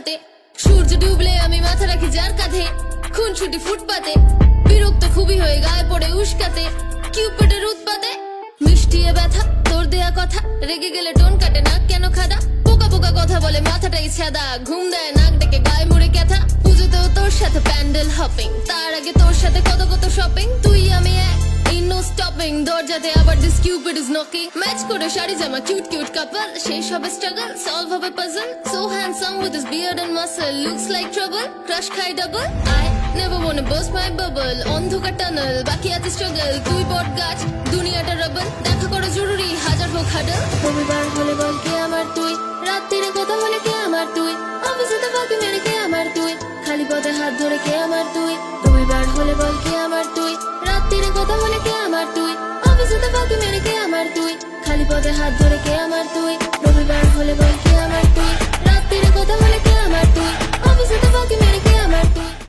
খাতে সূর্য ডুবলে আমি মাথা রাখি যার কাঁধে খুন ছুটি ফুটপাতে বিরক্ত খুবই হয়ে গায়ে পড়ে উস্কাতে কিউপিডের উৎপাতে মিষ্টিয়ে ব্যথা তোর দেয়া কথা রেগে গেলে টোন কাটে না কেন খাদা পোকা পোকা কথা বলে মাথাটাই ছেদা ঘুম দেয় নাক ডেকে গায়ে মুড়ে ক্যাথা পুজোতেও তোর সাথে প্যান্ডেল হপিং তার আগে তোর সাথে কত কত শপিং তুই আমি এক ain't no stopping দরজাতে আবার this cupid is knocking match করে শাড়ি জামা কিউট কিউট কাপল শেষ হবে স্ট্রাগল সলভ হবে puzzle so handsome with his beard and muscle looks like trouble crush খাই double I never wanna burst my bubble অন্ধকার tunnel বাকি আছে স্ট্রাগল তুই বট গাছ দুনিয়াটা রাবল দেখা করা জরুরি হাজার হোক হাডল রবিবার হলে বল কে আমার তুই রাত্রিরে কথা হলে কে আমার তুই অফিসে তো ফাঁকি মেরে কে আমার তুই খালি পথে হাত ধরে কে আমার তুই রবিবার হলে বল কে আমার তুই রাত্রিরে কথা হলে কে আমার তুই অফিসে তো ফাঁকি মেরে কে আমার তুই খালি পথে হাত ধরে কে আমার তুই রবিবার হলে বল কে আমার তুই রাত্রিরে কথা হলে